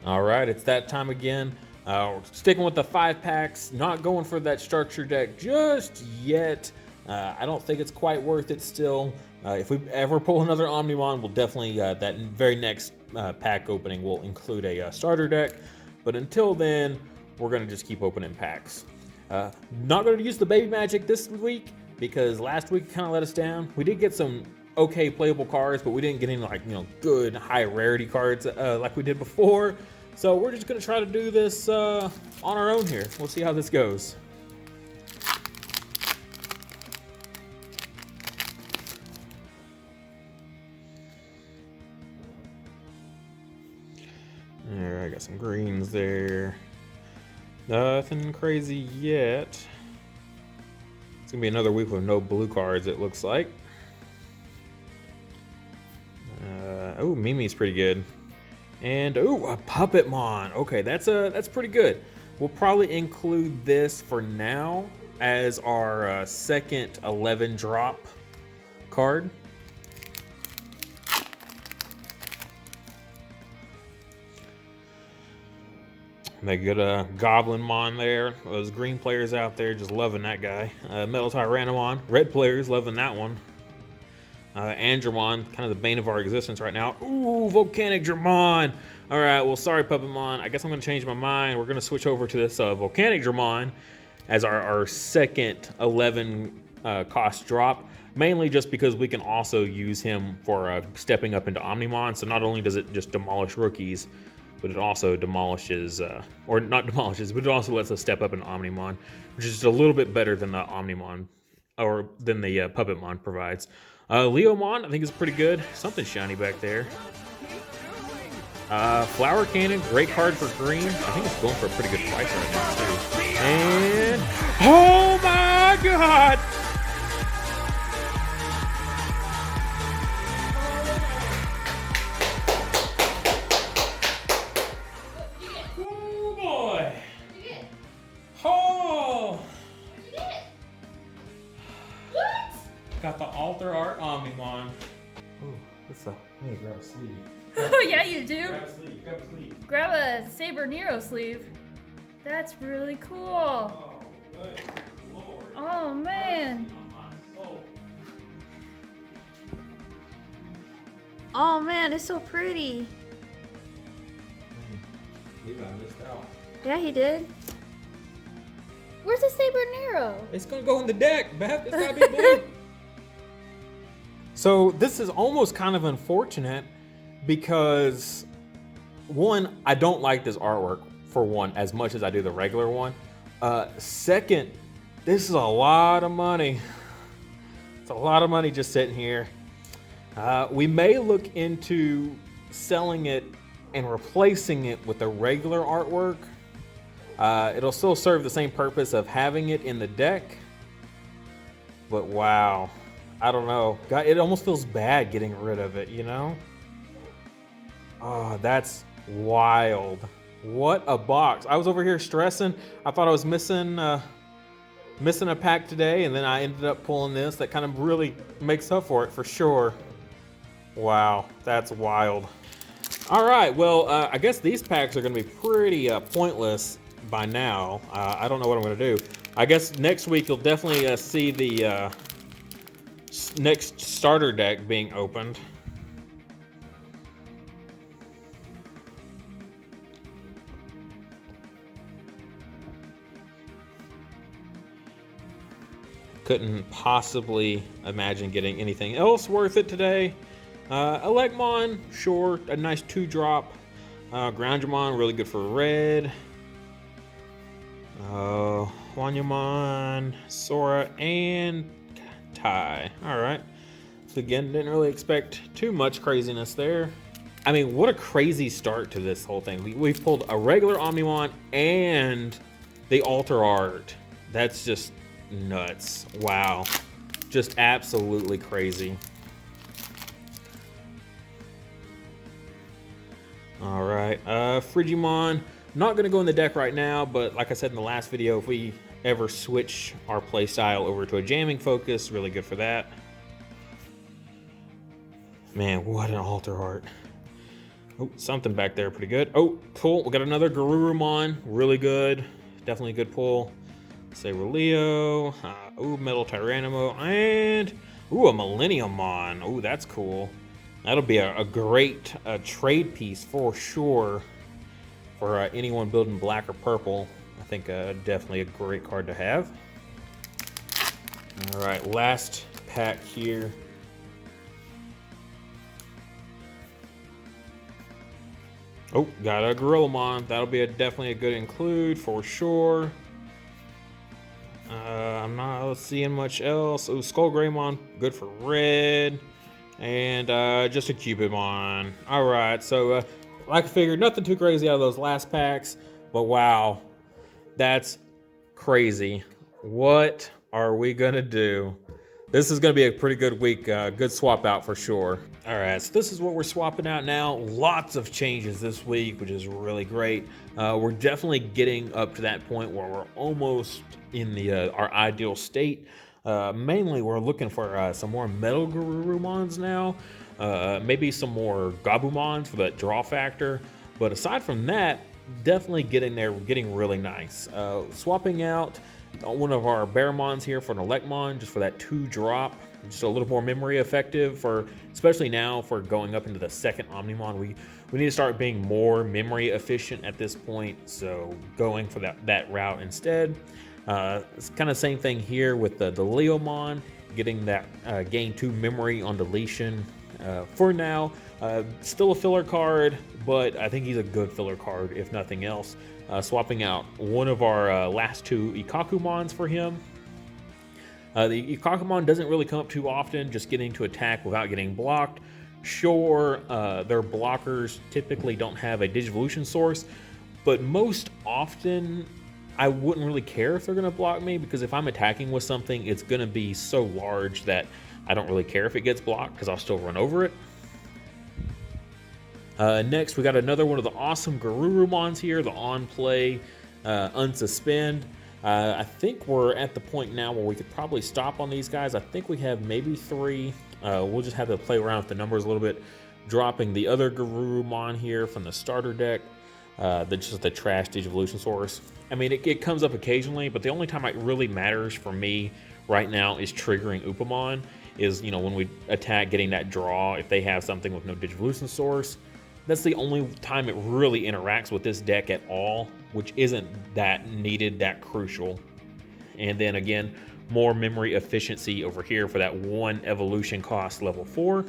All right, it's that time again. We're sticking with the 5-packs, not going for that structure deck just yet. I don't think it's quite worth it still. If we ever pull another Omnimon, we'll definitely, that very next pack opening will include a starter deck. But until then, we're going to just keep opening packs. Not going to use the baby magic this week because last week kind of let us down. We did get some okay playable cards, but we didn't get any good high rarity cards like we did before. So we're just gonna try to do this on our own here. We'll see how this goes. All right, I got some greens there. Nothing crazy yet. It's gonna be another week with no blue cards, it looks like. Oh, Mimi's pretty good. And oh, a Puppetmon. Okay, that's pretty good. We'll probably include this for now as our second 11 drop card. They got a Goblinmon there. Those green players out there just loving that guy. Metal Tyrannomon. Red players loving that one. Andromon, kind of the bane of our existence right now. Ooh, Volcanic Dramon. All right, well, sorry, Puppetmon. I guess I'm going to change my mind. We're going to switch over to this Volcanic Dramon as our second 11 cost drop, mainly just because we can also use him for stepping up into Omnimon. So not only does it just demolish rookies, but it also demolishes, or not demolishes, but it also lets us step up into Omnimon, which is just a little bit better than the Omnimon, or than the Puppetmon provides. Leomon, I think, is pretty good. Something shiny back there. Flower Cannon, great card for green. I think it's going for a pretty good price right now, too. And, oh my God! Oh boy! Oh! Got the Alter Art Omnimon. Ooh, what's up? I need to grab a sleeve. Oh, yeah, you do. Grab a sleeve, grab a sleeve. Grab a Saber Nero sleeve. That's really cool. Oh, good Lord. Oh, man. Oh, man, it's so pretty. Levi missed out. Yeah, he did. Where's the Saber Nero? It's gonna go in the deck, Beth. It's gotta be blue. So this is almost kind of unfortunate because, one, I don't like this artwork, for one, as much as I do the regular one. Second, this is a lot of money. It's a lot of money just sitting here. We may look into selling it and replacing it with the regular artwork. It'll still serve the same purpose of having it in the deck. But wow. I don't know. God, it almost feels bad getting rid of it, you know? Oh, that's wild. What a box. I was over here stressing. I thought I was missing a pack today, and then I ended up pulling this. That kind of really makes up for it, for sure. Wow, that's wild. All right, well, I guess these packs are going to be pretty pointless by now. I don't know what I'm going to do. I guess next week you'll definitely see the next starter deck being opened. Couldn't possibly imagine getting anything else worth it today. Elecmon, sure, a nice 2-drop. Groundramon, really good for red. Wanyamon, Sora, and Tai. All right. So again, didn't really expect too much craziness there. I mean, what a crazy start to this whole thing. We've pulled a regular Omnimon and the Alter Art. That's just nuts. Wow. Just absolutely crazy. All right. Frigimon. Not going to go in the deck right now, but like I said in the last video, if we ever switch our play style over to a jamming focus, really good for that. Man, what an Alter Art. Oh, something back there pretty good. Oh, cool. We got another Garurumon. Really good. Definitely a good pull. Sabrelio. Ooh, Metal Tyrannimo. And, ooh, a Millenniummon. Ooh, that's cool. That'll be a great trade piece for sure for anyone building black or purple. I think definitely a great card to have. All right, last pack here. Oh, got a Gorillamon. That'll be definitely a good include for sure. I'm not seeing much else. Oh, Skullgreymon, good for red. And just a Cupidmon. All right, so like I figured, nothing too crazy out of those last packs. But wow, that's crazy. What are we gonna do? This is gonna be a pretty good week, good swap out for sure. All right, so this is what we're swapping out now. Lots of changes this week, which is really great. We're definitely getting up to that point where we're almost in the our ideal state. Mainly, we're looking for some more Metal Garurumons now. Maybe some more Gabumons for that draw factor. But aside from that, definitely getting there, getting really nice. Swapping out one of our Bearmons here for an Electmon, just for that 2-drop. Just a little more memory effective for, especially now for going up into the second Omnimon. We need to start being more memory efficient at this point. So going for that route instead. It's kind of same thing here with the Leomon, getting that gain 2 memory on deletion. For now, still a filler card, but I think he's a good filler card if nothing else. Swapping out one of our last 2 Ikakumons for him. The Ikakumon doesn't really come up too often, just getting to attack without getting blocked. Sure, their blockers typically don't have a Digivolution source, but most often I wouldn't really care if they're going to block me, because if I'm attacking with something, it's going to be so large that I don't really care if it gets blocked because I'll still run over it. Next, we got another one of the awesome Garurumons here, the on-play Unsuspend. I think we're at the point now where we could probably stop on these guys. I think we have maybe 3. We'll just have to play around with the numbers a little bit. Dropping the other Garurumon here from the starter deck. Just the trash Digivolution source. I mean, it comes up occasionally, but the only time it really matters for me right now is triggering Upamon. Is, when we attack, getting that draw, if they have something with no Digivolution source. That's the only time it really interacts with this deck at all, which isn't that needed, that crucial. And then again, more memory efficiency over here for that 1 evolution cost level 4.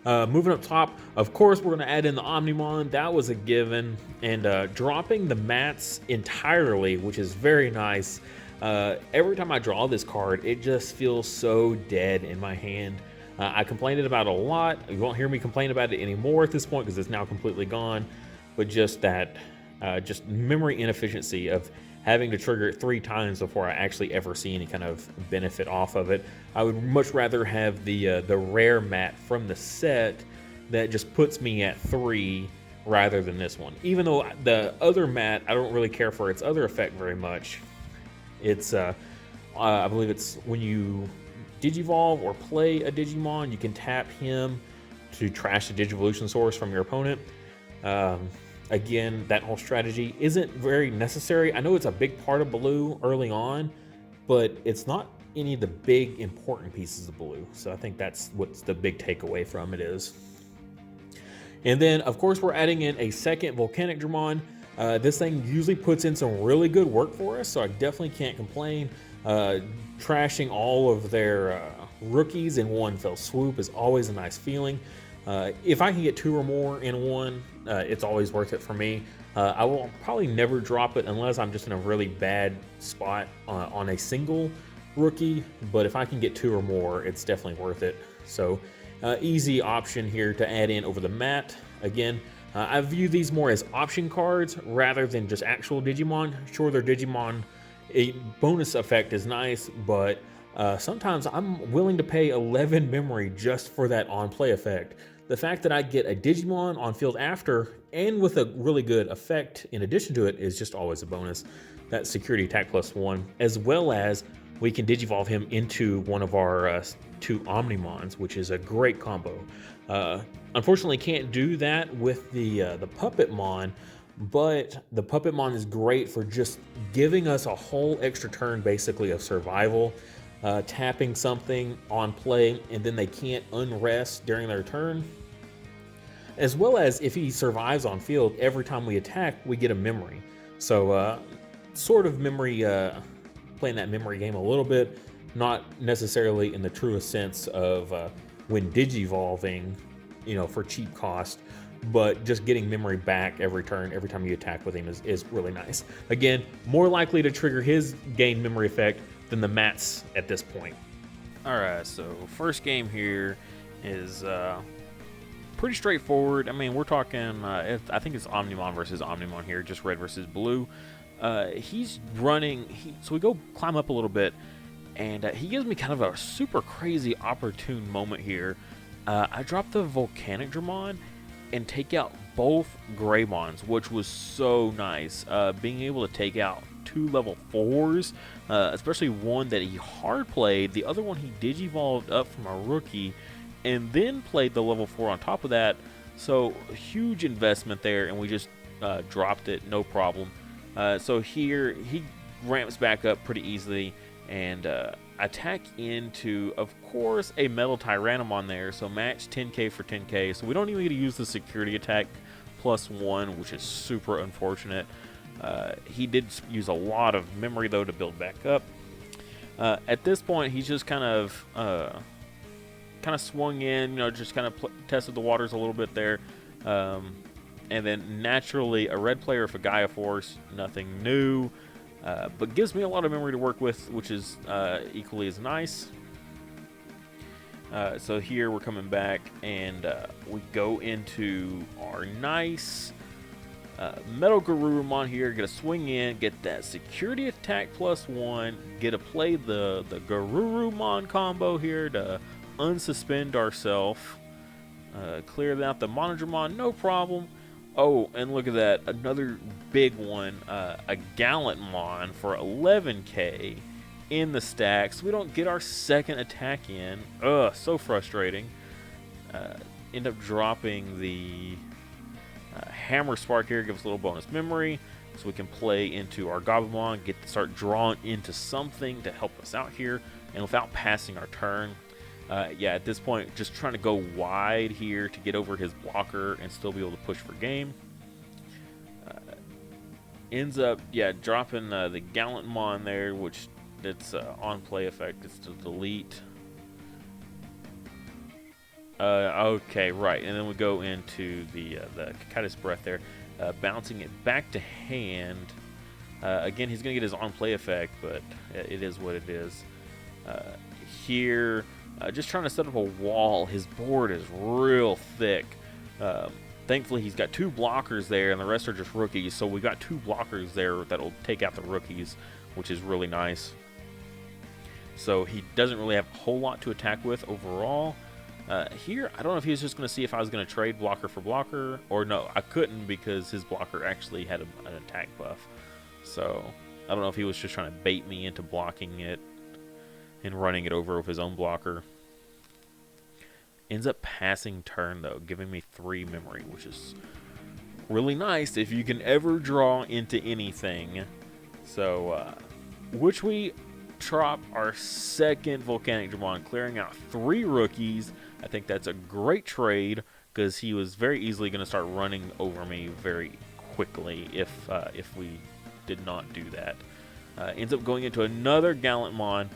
Moving up top, of course, we're going to add in the Omnimon. That was a given. And dropping the mats entirely, which is very nice. Every time I draw this card, it just feels so dead in my hand. I complained about it a lot. You won't hear me complain about it anymore at this point because it's now completely gone. But just that, just memory inefficiency of having to trigger it 3 times before I actually ever see any kind of benefit off of it. I would much rather have the rare mat from the set that just puts me at 3 rather than this one. Even though the other mat, I don't really care for its other effect very much. It's, I believe it's when you Digivolve or play a Digimon, you can tap him to trash the Digivolution source from your opponent. Again, that whole strategy isn't very necessary. I know it's a big part of Blue early on, but it's not any of the big important pieces of Blue. So I think that's what's the big takeaway from it is. And then, of course, we're adding in a second Volcanic Dramon. This thing usually puts in some really good work for us, so I definitely can't complain. Trashing all of their rookies in one fell swoop is always a nice feeling. If I can get 2 or more in one, it's always worth it for me. I will probably never drop it unless I'm just in a really bad spot on a single rookie, but if I can get 2 or more, it's definitely worth it. So easy option here to add in over the mat. Again, I view these more as option cards rather than just actual Digimon. Sure, their Digimon a bonus effect is nice, but sometimes I'm willing to pay 11 memory just for that on-play effect. The fact that I get a Digimon on field after and with a really good effect in addition to it is just always a bonus, that security attack +1, as well as we can digivolve him into one of our 2 Omnimons, which is a great combo. Unfortunately, can't do that with the Puppetmon, but the Puppetmon is great for just giving us a whole extra turn, basically, of survival, tapping something on play, and then they can't unrest during their turn. As well as if he survives on field, every time we attack, we get a memory. So sort of memory, playing that memory game a little bit, not necessarily in the truest sense of when digivolving, for cheap cost, but just getting memory back every turn, every time you attack with him is really nice. Again, more likely to trigger his gain memory effect than the mats at this point. All right, so first game here is pretty straightforward. I mean, we're talking, I think it's Omnimon versus Omnimon here, just red versus blue. He's running, so we go climb up a little bit, and he gives me kind of a super crazy opportune moment here. I drop the Volcanic Dramon and take out both Greymons, which was so nice. Being able to take out 2 level 4s, especially one that he hard played, the other one he digivolved up from a rookie, and then played the level 4 on top of that. So huge investment there, and we just dropped it, no problem. So here he ramps back up pretty easily and attack into, of course, a Metal Tyrannomon there. So match 10k for 10k. So we don't even get to use the security attack +1, which is super unfortunate. He did use a lot of memory though to build back up. At this point, he's just kind of swung in, just kind of tested the waters a little bit there. And then naturally a red player for Gaia Force, nothing new, but gives me a lot of memory to work with, which is equally as nice. So here we're coming back, and we go into our nice Metal Garurumon here. Get a swing in, get that security attack +1, get to play the Garurumon combo here to unsuspend ourselves. Clear out the Monodramon, no problem. Oh, and look at that, another big one, a Gallantmon for 11k in the stack, so we don't get our second attack in. Ugh, so frustrating. End up dropping the Hammer Spark here, gives us a little bonus memory, so we can play into our Goblimon, start drawing into something to help us out here, and without passing our turn. Yeah, at this point, just trying to go wide here to get over his blocker and still be able to push for game. Ends up, dropping the Gallantmon there, which it's on play effect. It's to delete. Okay, right, and then we go into the Cicadas Breath there, bouncing it back to hand. Again, he's going to get his on play effect, but it is what it is. Here. Just trying to set up a wall. His board is real thick. Thankfully, he's got 2 blockers there, and the rest are just rookies. So we got 2 blockers there that'll take out the rookies, which is really nice. So he doesn't really have a whole lot to attack with overall. Here, I don't know if he was just going to see if I was going to trade blocker for blocker, or no, I couldn't because his blocker actually had an attack buff. So I don't know if he was just trying to bait me into blocking it and running it over with his own blocker. Ends up passing turn though, giving me 3 memory, which is really nice if you can ever draw into anything. So, which we drop our second Volcanic Dramon, clearing out 3 rookies. I think that's a great trade because he was very easily going to start running over me very quickly if we did not do that. Ends up going into another Gallantmon.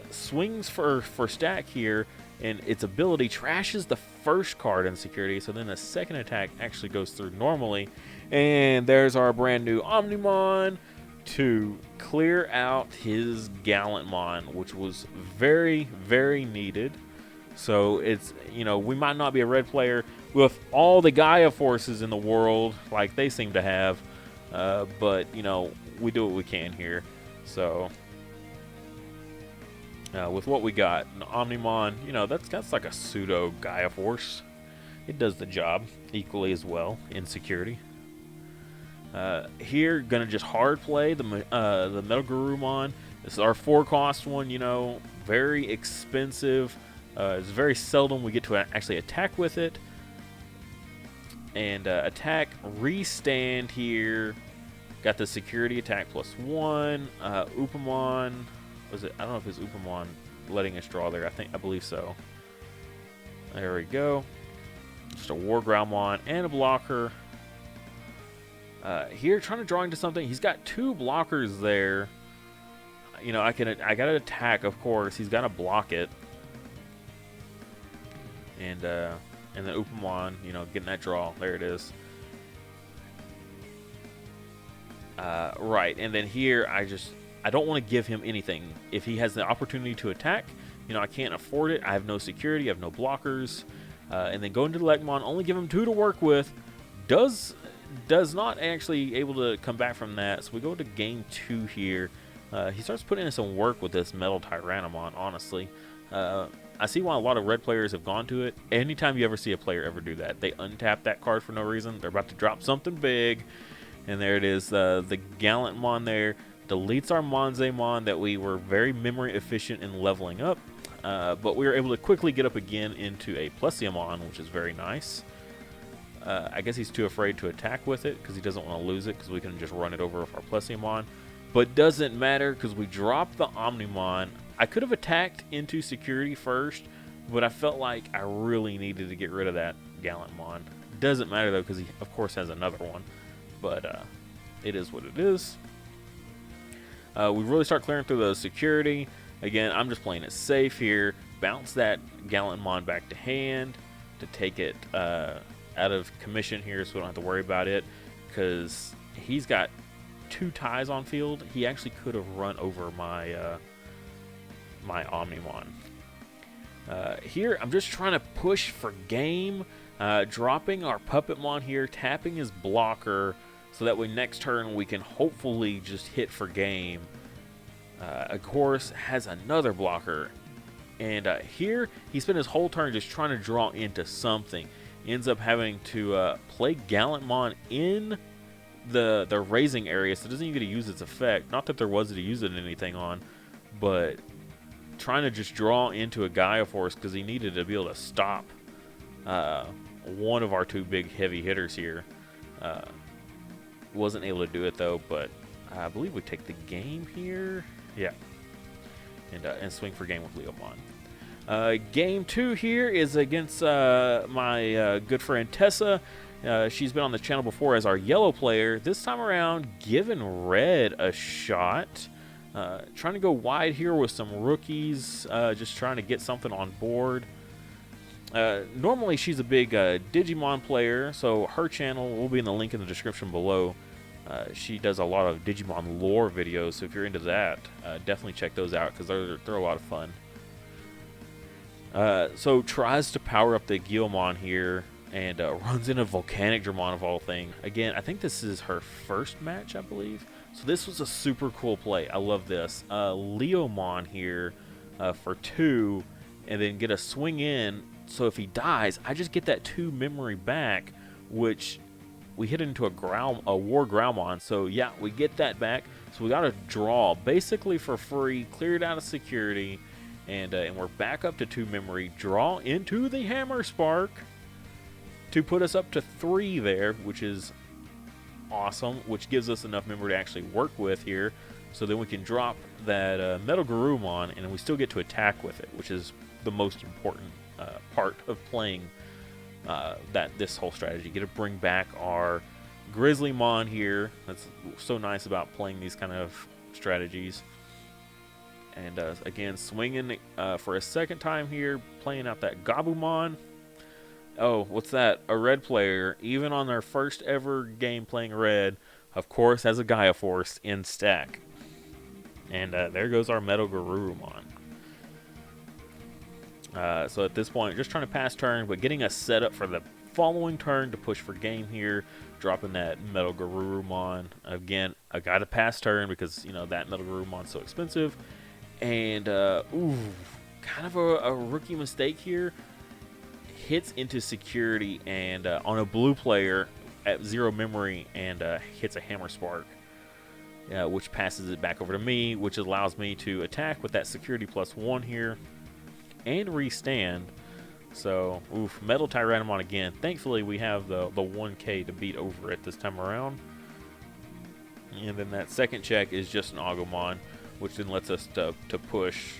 Swings for stack here, and its ability trashes the first card in security, so then the second attack actually goes through normally. And there's our brand new Omnimon to clear out his Gallantmon, which was very, very needed. So it's, we might not be a red player with all the Gaia forces in the world like they seem to have, but we do what we can here. So with what we got, an Omnimon, that's like a pseudo Gaia Force. It does the job. equally as well in security. Here, gonna just hard play the Metal Garurumon. This is our 4-cost one, you know, very expensive. It's very seldom we get to actually attack with it. And attack, restand here. Got the security attack +1. Upamon, was it? I don't know if it's Upamon letting us draw there. I believe so. There we go. Just a War Growlmon and a blocker. Here, trying to draw into something. He's got 2 blockers there. You know, I gotta attack, of course. He's gotta block it. And then Upamon, you know, getting that draw. There it is. Right, and then here, I don't want to give him anything. If he has the opportunity to attack, you know, I can't afford it. I have no security. I have no blockers. And then go into the Legmon, only give him 2 to work with. Does not actually able to come back from that. So we go to game 2 here. He starts putting in some work with this Metal Tyrannomon, honestly. I see why a lot of red players have gone to it. Anytime you ever see a player ever do that, they untap that card for no reason. They're about to drop something big. And there it is, the Gallantmon there. Deletes our Monzaemon that we were very memory efficient in leveling up. But we were able to quickly get up again into a Plesiomon, which is very nice. I guess he's too afraid to attack with it because he doesn't want to lose it because we can just run it over with our Plesiomon. But doesn't matter because we dropped the Omnimon. I could have attacked into security first, but I felt like I really needed to get rid of that Gallantmon. Doesn't matter though because he of course has another one. But it is what it is. We really start clearing through the security. Again, I'm just playing it safe here. Bounce that Gallantmon back to hand to take it out of commission here so we don't have to worry about it. Because he's got 2 ties on field. He actually could have run over my my Omnimon. Here, I'm just trying to push for game. Dropping our Puppetmon here, tapping his blocker, so that way next turn we can hopefully just hit for game. Of course, has another blocker. And here, he spent his whole turn just trying to draw into something. Ends up having to play Gallantmon in the raising area, so it doesn't even get to use its effect. Not that there was to use it in anything on, but trying to just draw into a Gaia Force because he needed to be able to stop one of our 2 big heavy hitters here. Wasn't able to do it though, but I believe we take the game here. Yeah, and swing for game with Leomon. Game 2 here is against my good friend Tessa. She's been on the channel before as our yellow player. This time around, giving red a shot. Trying to go wide here with some rookies. Just trying to get something on board. Normally, she's a big Digimon player, so her channel will be in the link in the description below. She does a lot of Digimon lore videos, so if you're into that, definitely check those out because they're a lot of fun. So tries to power up the Guilmon here and runs in a Volcanic Dramon of all things. Again, I think this is her first match, I believe. So this was a super cool play. I love this. Leomon here for 2, and then get a swing in. So if he dies, I just get that 2 memory back, which we hit into a War Growlmon. So yeah, we get that back. So we got to draw basically for free, clear it out of security, and we're back up to 2 memory. Draw into the Hammer Spark to put us up to 3 there, which is awesome, which gives us enough memory to actually work with here. So then we can drop that Metal Garurumon, and we still get to attack with it, which is the most important part of playing this whole strategy. Get to bring back our Grizzlymon here. That's so nice about playing these kind of strategies. And again, swinging for a second time here, playing out that Gabumon. Oh, what's that? A red player, even on their first ever game playing red, of course, has a Gaia Force in stack. And there goes our Metal Garurumon. So at this point, just trying to pass turn, but getting us set up for the following turn to push for game here. Dropping that Metal Garurumon. Again, I got to pass turn because, you know, that Metal Garurumon's so expensive. And, ooh, kind of a rookie mistake here. hits into security and on a blue player at 0 memory and hits a Hammer Spark, which passes it back over to me, which allows me to attack with that security +1 here and restand. So, oof, Metal Tyrannomon again. Thankfully, we have the 1K to beat over it this time around. And then that second check is just an Agumon, which then lets us to push.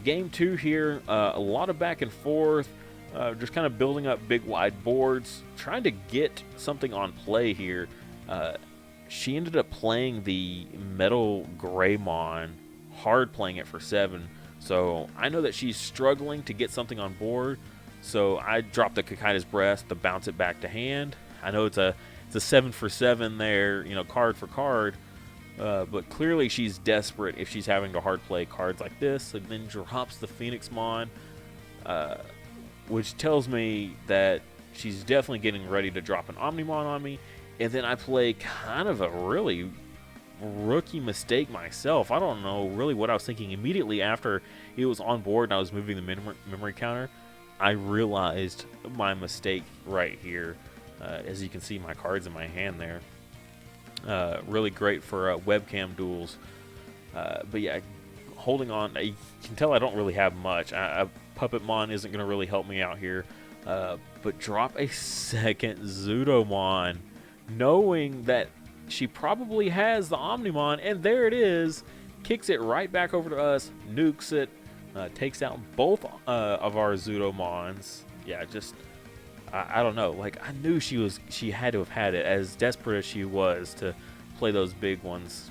Game 2 here, a lot of back and forth, just kind of building up big wide boards, trying to get something on play here. She ended up playing the Metal Greymon, hard playing it for 7. So I know that she's struggling to get something on board. So I dropped the Kakaida's Breath to bounce it back to hand. I know it's a 7 for 7 there, you know, card for card. But clearly she's desperate if she's having to hard play cards like this. And then drops the Phoenixmon, which tells me that she's definitely getting ready to drop an Omnimon on me. And then I play kind of a really rookie mistake myself. I don't know really what I was thinking. Immediately after it was on board and I was moving the memory counter, I realized my mistake right here. As you can see, my cards in my hand there. Really great for webcam duels. But yeah, holding on. You can tell I don't really have much. Puppetmon isn't going to really help me out here. But drop a second Zudomon, knowing that she probably has the Omnimon, and there it is. Kicks it right back over to us, nukes it, takes out both of our Zudomons. Yeah, just I don't know. Like, I knew she had to have had it, as desperate as she was to play those big ones.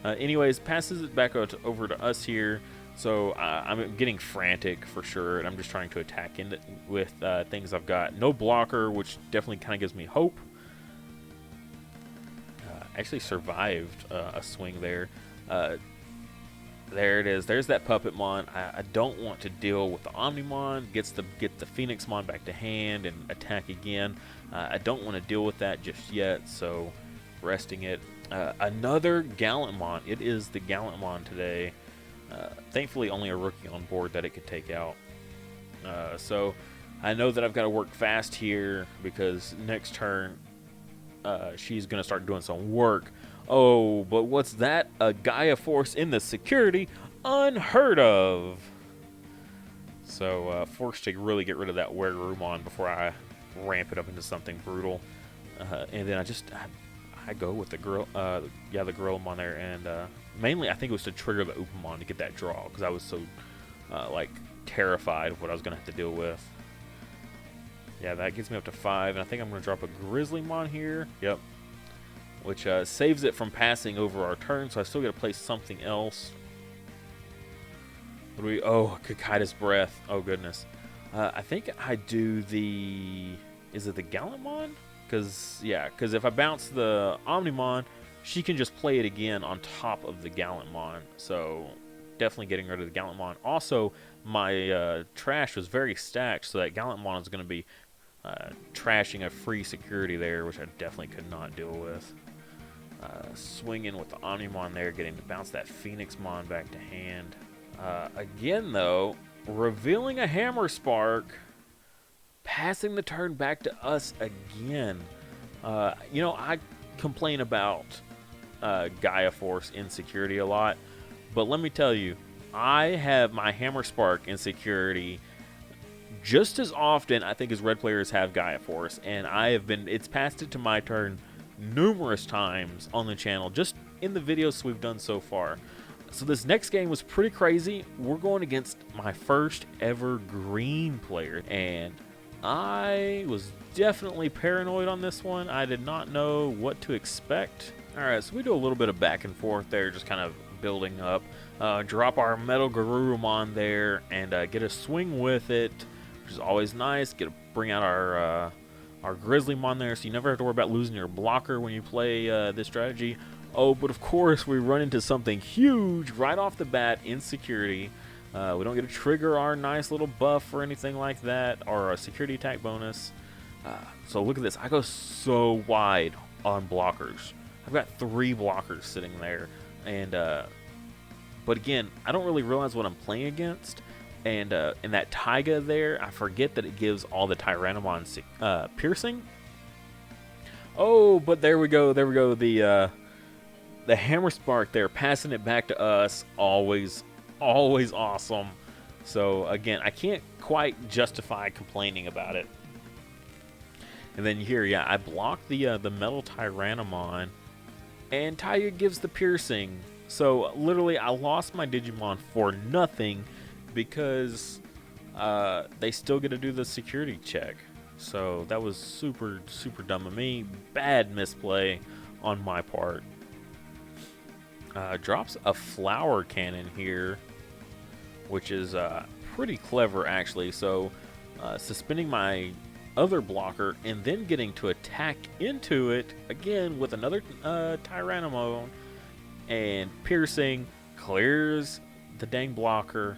Anyways, passes it back over to us here. So I'm getting frantic for sure, and I'm just trying to attack with things I've got. No blocker, which definitely kind of gives me hope. Actually survived a swing there. There it is. There's that Puppetmon. I don't want to deal with the Omnimon. Get the Phoenixmon back to hand and attack again. I don't want to deal with that just yet, so resting it. Another Gallantmon. It is the Gallantmon today. Thankfully, only a rookie on board that it could take out. So I know that I've got to work fast here because next turn she's going to start doing some work. Oh, but what's that? A Gaia Force in the security? Unheard of! So, forced to really get rid of that Wererumon before I ramp it up into something brutal. And then I go with the the Gorillamon there, and mainly I think it was to trigger the Upamon to get that draw, because I was so, terrified of what I was going to have to deal with. Yeah, that gets me up to 5, and I think I'm going to drop a Grizzlymon here. Yep. Which saves it from passing over our turn, so I still got to play something else. What do we? Oh, Kakaida's Breath. Oh, goodness. I think I do the... Is it the Gallantmon? Because if I bounce the Omnimon, she can just play it again on top of the Gallantmon. So, definitely getting rid of the Gallantmon. Also, my trash was very stacked, so that Gallantmon is going to be trashing a free security there, which I definitely could not deal with. Swinging with the Omnimon there, getting to bounce that Phoenixmon back to hand. Again, though, revealing a Hammer Spark, passing the turn back to us again. I complain about Gaia Force insecurity a lot, but let me tell you, I have my Hammer Spark insecurity just as often, I think, as red players have Gaia Force, and it's passed it to my turn numerous times on the channel, just in the videos we've done so far. So this next game was pretty crazy. We're going against my first ever green player, and I was definitely paranoid on this one. I did not know what to expect. Alright, so we do a little bit of back and forth there, just kind of building up. Drop our Metal Garurumon there, and get a swing with it, which is always nice. Bring out our Grizzlymon there, so you never have to worry about losing your blocker when you play this strategy. Oh, but of course we run into something huge right off the bat in security. We don't get to trigger our nice little buff or anything like that, or a security attack bonus. So look at this. I go so wide on blockers. I've got 3 blockers sitting there, and but again, I don't really realize what I'm playing against. And that Taiga there, I forget that it gives all the Tyrannomon piercing. Oh, but there we go. There we go. The Hammer Spark there, passing it back to us. Always awesome. So again, I can't quite justify complaining about it. And then here, yeah, I blocked the Metal Tyrannomon, and Taiga gives the piercing. So literally, I lost my Digimon for nothing because they still get to do the security check. So that was super dumb of me. Bad misplay on my part. Drops a flower cannon here, which is pretty clever actually. So suspending my other blocker and then getting to attack into it again with another Tyrannomon, and piercing clears the dang blocker.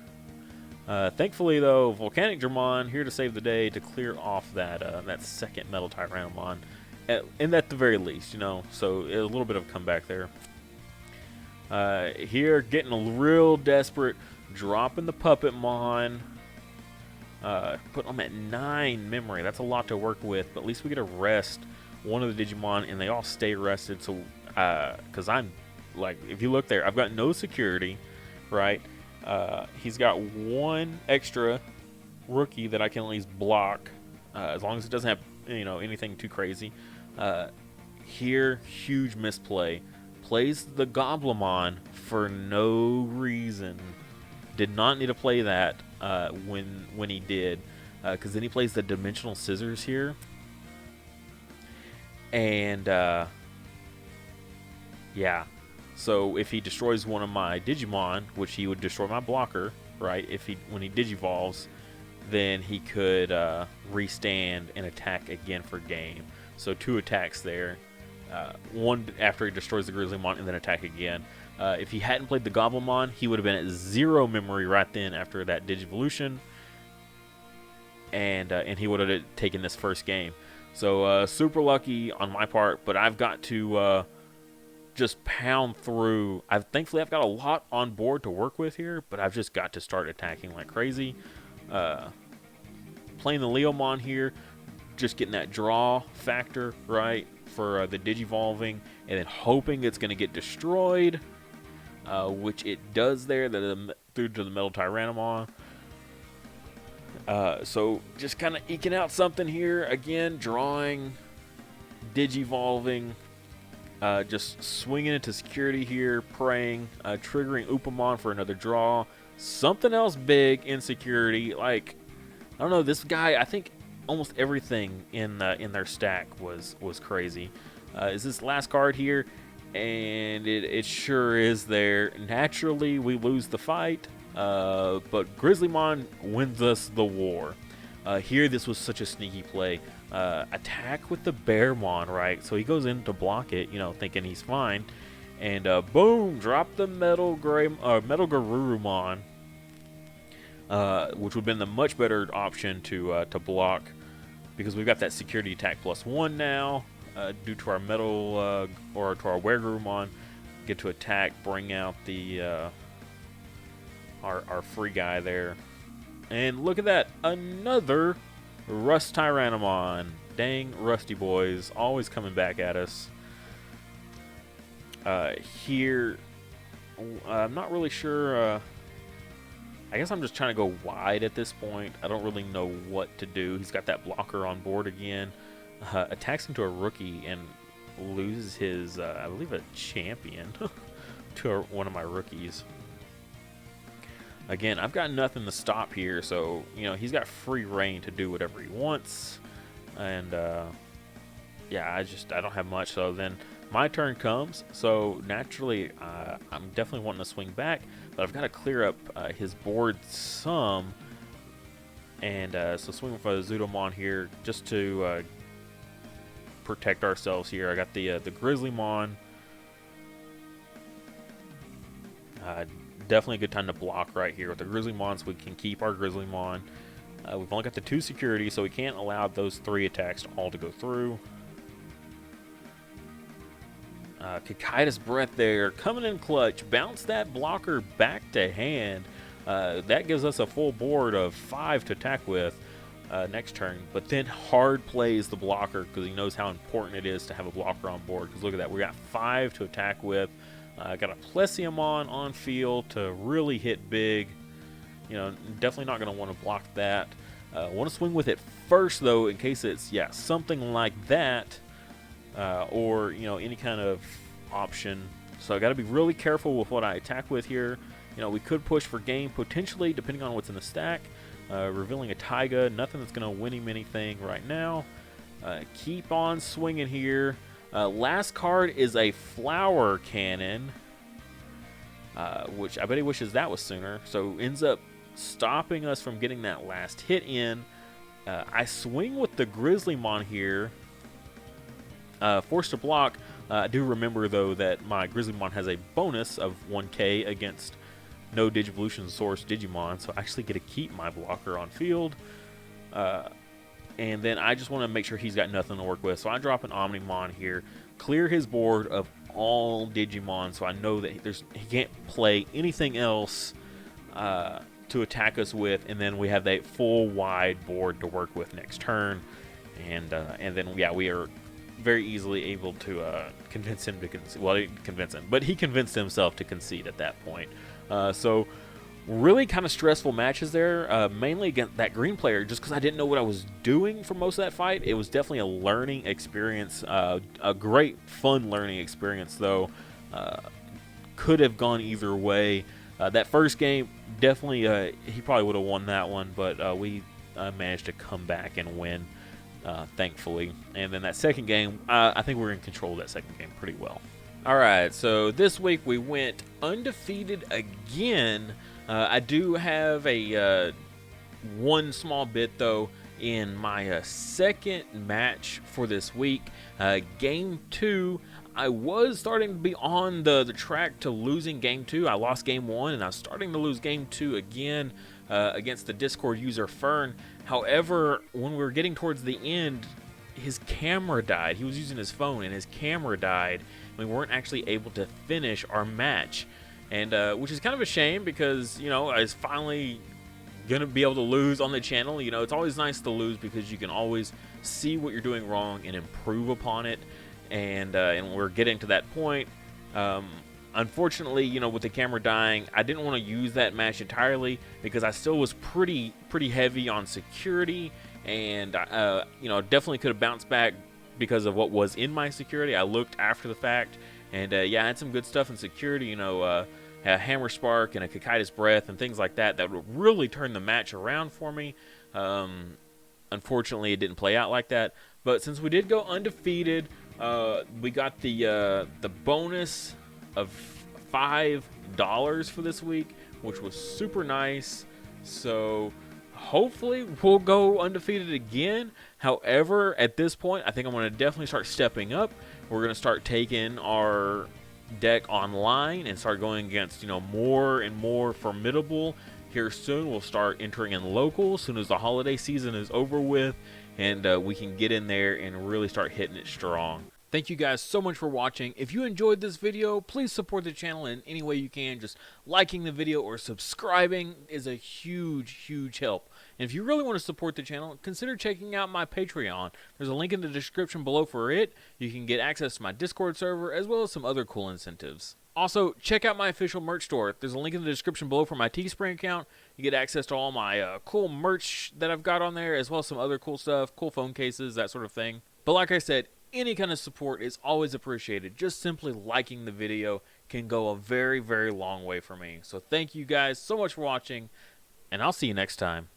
Thankfully though, Volcanic Dramon here to save the day to clear off that second Metal Tyrannomon, and at the very least, you know, so a little bit of a comeback there. Here getting real desperate, dropping the Puppetmon. Put them at 9 memory. That's a lot to work with, but at least we get to rest one of the Digimon, and they all stay rested. So, because I'm like, if you look there, I've got no security, right? He's got one extra rookie that I can at least block, as long as it doesn't have, you know, anything too crazy. Here, huge misplay. Plays the Goblimon for no reason. Did not need to play that when he did, because then he plays the Dimensional Scissors here, and yeah. So if he destroys one of my Digimon, which he would destroy my blocker, right? When he Digivolves, then he could restand and attack again for game. So 2 attacks there. One after he destroys the Grizzlymon and then attack again. If he hadn't played the Goblimon, he would have been at 0 memory right then after that Digivolution, and he would have taken this first game. So super lucky on my part, but I've got to just pound through. Thankfully I've got a lot on board to work with here, but I've just got to start attacking like crazy. Playing the Leomon here, just getting that draw factor right for the Digivolving, and then hoping it's going to get destroyed, which it does there through to the Metal Tyrannomon. So just kind of eking out something here. Again, drawing, Digivolving, just swinging into security here, praying, triggering Upamon for another draw. Something else big in security. Like, I don't know, this guy, I think almost everything in their stack was crazy. Is this last card here? And it sure is there. Naturally, we lose the fight, but Grizzlymon wins us the war. Here, this was such a sneaky play. Attack with the Bearmon, right? So he goes in to block it, you know, thinking he's fine, and boom, drop the Metal Garurumon, which would have been the much better option to block, because we've got that security attack +1 now, due to our Metal or to our Wergurumon. Get to attack, bring out the our free guy there, and look at that, another Rust Tyrannomon. Dang, Rusty boys, always coming back at us. Here, I'm not really sure. I guess I'm just trying to go wide at this point. I don't really know what to do. He's got that blocker on board again. Attacks into a rookie and loses his, I believe, a champion to one of my rookies. Again, I've got nothing to stop here, so, you know, he's got free reign to do whatever he wants. And, yeah, I don't have much. So then my turn comes. So naturally, I'm definitely wanting to swing back, but I've got to clear up his board some. And so swinging for the Zudomon here just to protect ourselves here. I got the Grizzlymon. Definitely a good time to block right here with the Grizzlymon, so we can keep our Grizzlymon. We've only got the 2 security, so we can't allow those 3 attacks all to go through. Kikaitis Breath there, coming in clutch. Bounce that blocker back to hand. That gives us a full board of 5 to attack with next turn. But then Hard plays the blocker because he knows how important it is to have a blocker on board. Because look at that, we got 5 to attack with. Got a Plesiomon on field to really hit big. You know, definitely not going to want to block that. Want to swing with it first, though, in case it's, something like that. Or, you know, any kind of option. So I got to be really careful with what I attack with here. You know, we could push for game, potentially, depending on what's in the stack. Revealing a Taiga, nothing that's going to win him anything right now. Keep on swinging here. Last card is a Flower Cannon, which I bet he wishes that was sooner. So ends up stopping us from getting that last hit in. I swing with the Grizzlymon here. Forced to block. I do remember, though, that my Grizzlymon has a bonus of 1k against no Digivolution Source Digimon, so I actually get to keep my blocker on field. And then I just want to make sure he's got nothing to work with, so I drop an Omnimon here, clear his board of all Digimon, so I know that he can't play anything else to attack us with, and then we have that full wide board to work with next turn, and then we are very easily able to convince him to concede. Well, I didn't convince him, but he convinced himself to concede at that point. So really kind of stressful matches there, mainly against that green player, just because I didn't know what I was doing for most of that fight. It was definitely a learning experience, a great fun learning experience, though. Could have gone either way. That first game, definitely he probably would have won that one, but we managed to come back and win, thankfully. And then that second game, I think we're in control of that second game pretty well. All right, so this week we went undefeated again. I do have a one small bit, though, in my second match for this week. Game 2, I was starting to be on the track to losing Game 2. I lost Game 1, and I was starting to lose Game 2 again against the Discord user Fern. However, when we were getting towards the end, his camera died. He was using his phone, and his camera died. We weren't actually able to finish our match, and which is kind of a shame because, you know, I was finally gonna be able to lose on the channel. You know, it's always nice to lose because you can always see what you're doing wrong and improve upon it, and we're getting to that point. Unfortunately, you know, with the camera dying, I didn't want to use that match entirely because I still was pretty heavy on security, and you know, definitely could have bounced back because of what was in my security. I looked after the fact, and yeah, I had some good stuff in security, you know, a Hammer Spark and a Kakaitis Breath and things like that would really turn the match around for me. Unfortunately, it didn't play out like that, but since we did go undefeated, we got the bonus of $5 for this week, which was super nice. So hopefully we'll go undefeated again. However, at this point, I think I'm going to definitely start stepping up. We're going to start taking our deck online and start going against, you know, more and more formidable. Here soon, we'll start entering in local as soon as the holiday season is over with, and we can get in there and really start hitting it strong. Thank you guys so much for watching. If you enjoyed this video, please support the channel in any way you can. Just liking the video or subscribing is a huge help. And if you really want to support the channel, consider checking out my Patreon. There's a link in the description below for it. You can get access to my Discord server as well as some other cool incentives. Also, check out my official merch store. There's a link in the description below for my Teespring account. You get access to all my cool merch that I've got on there, as well as some other cool stuff, cool phone cases, that sort of thing. But like I said, any kind of support is always appreciated. Just simply liking the video can go a very long way for me. So thank you guys so much for watching, and I'll see you next time.